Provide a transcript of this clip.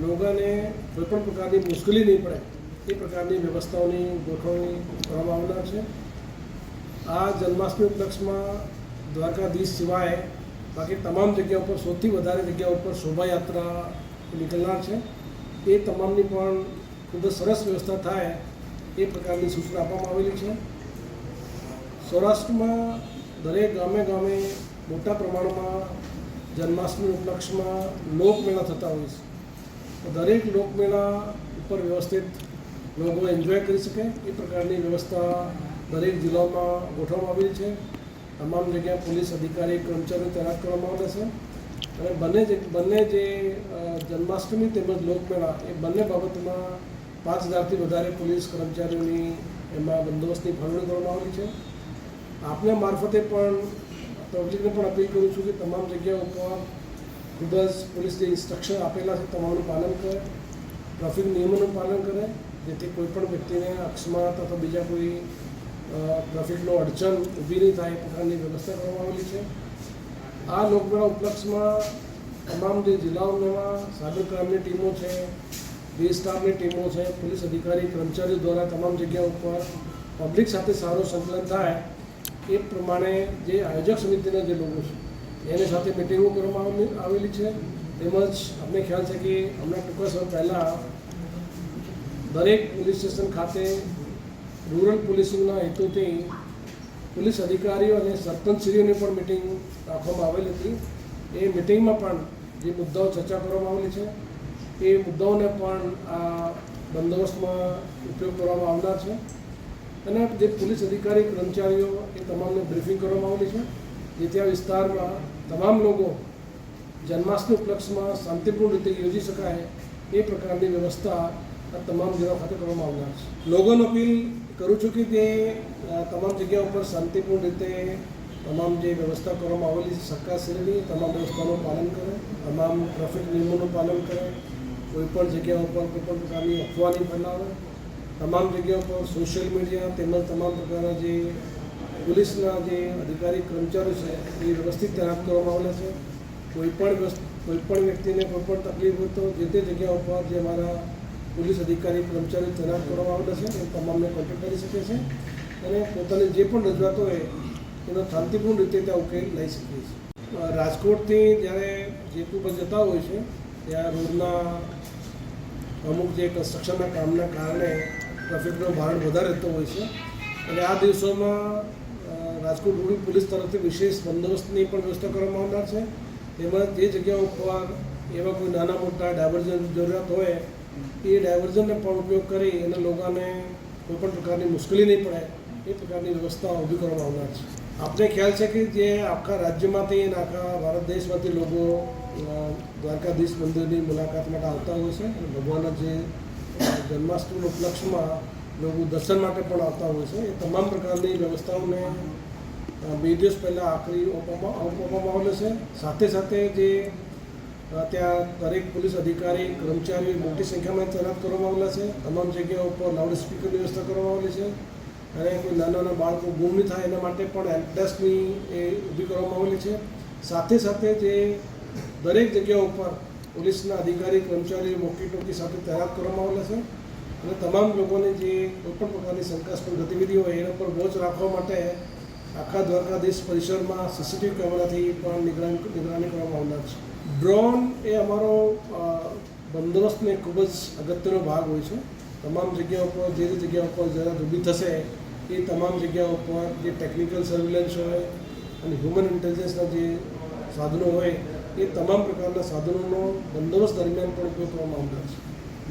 લોકોને કોઈપણ પ્રકારની મુશ્કેલી નહીં પડે એ પ્રકારની વ્યવસ્થાઓની ગોઠવણી કરવામાં આવનાર છે. આ જન્માષ્ટમી ઉપલક્ષમાં દ્વારકાધીશ સિવાય બાકી તમામ જગ્યાઓ પર સૌથી વધારે જગ્યાઓ પર શોભાયાત્રા નીકળનાર છે. એ તમામની પણ ખૂબ જ સરસ વ્યવસ્થા થાય એ પ્રકારની સૂચના આપવામાં આવેલી છે. સૌરાષ્ટ્રમાં દરેક ગામે ગામે મોટા પ્રમાણમાં જન્માષ્ટમી ઉપલક્ષમાં લોકમેળા થતા હોય છે. દરેક લોકમેળા ઉપર વ્યવસ્થિત લોકો એન્જોય કરી શકે એ પ્રકારની વ્યવસ્થા દરેક જિલ્લાઓમાં ગોઠવવામાં આવેલી છે. તમામ જગ્યાએ પોલીસ અધિકારી કર્મચારીઓ તૈનાત કરવામાં આવે છે અને બંને જે જન્માષ્ટમી તેમજ લોકમેળા એ બંને બાબતમાં 5000થી વધારે પોલીસ કર્મચારીઓની એમાં બંદોબસ્તની ફાળવણી કરવામાં આવેલી છે. આપના મારફતે પણ પબ્લિકને પણ અપીલ કરું છું કે તમામ જગ્યાઓ ઉપર ખૂબ જ પોલીસ જે ઇન્સ્ટ્રક્શન આપેલા છે તમામનું પાલન કરે, ટ્રાફિક નિયમોનું પાલન કરે, જેથી કોઈપણ વ્યક્તિને અકસ્માત અથવા બીજા કોઈ ટ્રાફિકનો અડચણ ઊભી નહીં થાય એ પ્રકારની વ્યવસ્થા કરવામાં આવેલી છે. આ લોકમેળા ઉપલક્ષમાં તમામ જે જિલ્લાઓમાં સાયબર ક્રાઇમની ટીમો છે, બે સ્ટાફની ટીમો છે, પોલીસ અધિકારી કર્મચારીઓ દ્વારા તમામ જગ્યા ઉપર પબ્લિક સાથે સારું સંકલન થાય એ પ્રમાણે જે આયોજક સમિતિના જે લોકો છે એની સાથે મિટિંગો કરવામાં આવેલી છે. તેમજ અમને ખ્યાલ છે કે હમણાં ટૂંકા સમય પહેલાં દરેક પોલીસ સ્ટેશન ખાતે રૂરલ પોલીસિંગના હેતુથી પોલીસ અધિકારીઓ અને સરપંચશ્રીઓની પણ મિટિંગ રાખવામાં આવેલી હતી. એ મિટિંગમાં પણ જે મુદ્દાઓ ચર્ચા કરવામાં આવેલી છે એ મુદ્દાઓને પણ આ બંદોબસ્તમાં ઉપયોગ કરવામાં આવનાર છે. અને જે પોલીસ અધિકારી કર્મચારીઓ એ તમામને બ્રીફિંગ કરવામાં આવેલી છે જેથી આ વિસ્તારમાં તમામ લોકો જન્માષ્ટમી ઉપલક્ષમાં શાંતિપૂર્ણ રીતે યોજી શકાય એ પ્રકારની વ્યવસ્થા આ તમામ જિલ્લાઓ ખાતે કરવામાં આવનાર છે. લોકોને અપીલ કરું છું કે તે તમામ જગ્યા ઉપર શાંતિપૂર્ણ રીતે તમામ જે વ્યવસ્થા કરવામાં આવેલી છે સરકારશ્રીની તમામ વ્યવસ્થાનું પાલન કરે, તમામ ટ્રાફિક નિયમોનું પાલન કરે, કોઈપણ જગ્યા ઉપર કોઈપણ પ્રકારની અફવા નહીં ફેલાવે, તમામ જગ્યાઓ પર સોશિયલ મીડિયા તેમજ તમામ પ્રકારના જે પોલીસના જે અધિકારી કર્મચારીઓ છે એ વ્યવસ્થિત તૈનાત કરવામાં આવેલા છે. કોઈપણ વ્યક્તિને કોઈપણ તકલીફ હોય તો જે તે જગ્યા ઉપર જે અમારા પોલીસ અધિકારી કર્મચારીઓ તૈનાત કરવામાં આવેલા છે એ તમામને કોન્ટેક્ટ કરી શકે છે અને પોતાની જે પણ રજૂઆત હોય એનો શાંતિપૂર્ણ રીતે ત્યાં ઉકેલ લઈ શકીએ છીએ. રાજકોટથી જ્યારે જેતપુર પર જતા હોય છે ત્યાં રોડના અમુક જે કન્સ્ટ્રક્શનના કામના કારણે ટ્રાફિકનો ભારણ વધારે રહેતો હોય છે અને આ દિવસોમાં રાજકોટ રૂરલ પોલીસ તરફથી વિશેષ બંદોબસ્તની પણ વ્યવસ્થા કરવામાં આવનાર છે. તેમજ જે જગ્યાઓ ઉપર એવા કોઈ નાના મોટા ડાયવર્ઝન જરૂરિયાત હોય એ ડાયવર્ઝનને પણ ઉપયોગ કરી અને લોકોને કોઈપણ પ્રકારની મુશ્કેલી નહીં પડે એ પ્રકારની વ્યવસ્થા ઊભી કરવામાં આવનાર છે. આપણે ખ્યાલ છે કે જે આખા રાજ્યમાંથી અને આખા ભારત દેશમાંથી લોકો દ્વારકાધીશ મંદિરની મુલાકાત માટે આવતા હોય છે. ભગવાનના જે જન્માષ્ટમી ઉપલક્ષમાં લોકો દર્શન માટે પણ આવતા હોય છે. એ તમામ પ્રકારની વ્યવસ્થાઓને 2 દિવસ પહેલાં આખરી આપવામાં આવેલો છે. સાથે સાથે જે ત્યાં દરેક પોલીસ અધિકારી કર્મચારીઓ મોટી સંખ્યામાં તૈનાત કરવામાં આવેલા છે. તમામ જગ્યાઓ ઉપર લાઉડ સ્પીકરની વ્યવસ્થા કરવામાં આવેલી છે અને કોઈ નાના બાળકો ગુમ નહીં થાય એના માટે પણ હેલ્પ ડેસ્કની એ ઊભી કરવામાં આવેલી છે. સાથે સાથે જે દરેક જગ્યાઓ ઉપર પોલીસના અધિકારી કર્મચારીઓ મોટી ટોકી સાથે તૈનાત કરવામાં આવેલા છે અને તમામ લોકોને જે કોઈપણ પ્રકારની શંકાસ્પદ ગતિવિધિ હોય એના પર વોચ રાખવા માટે આખા દ્વારકાધીશ પરિસરમાં સીસીટીવી કેમેરાથી પણ નિગરાની કરવામાં આવનાર છે. ડ્રોન એ અમારો બંદોબસ્તનો ખૂબ જ અગત્યનો ભાગ હોય છે. તમામ જગ્યાઓ પર જે જગ્યા ઉપર જરાત ઊભી થશે એ તમામ જગ્યાઓ પર જે ટેકનિકલ સર્વેલન્સ હોય અને હ્યુમન ઇન્ટેલિજન્સના જે સાધનો હોય એ તમામ પ્રકારના સાધનોનો બંદોબસ્ત દરમિયાન પણ ઉપયોગ કરવામાં આવનાર છે.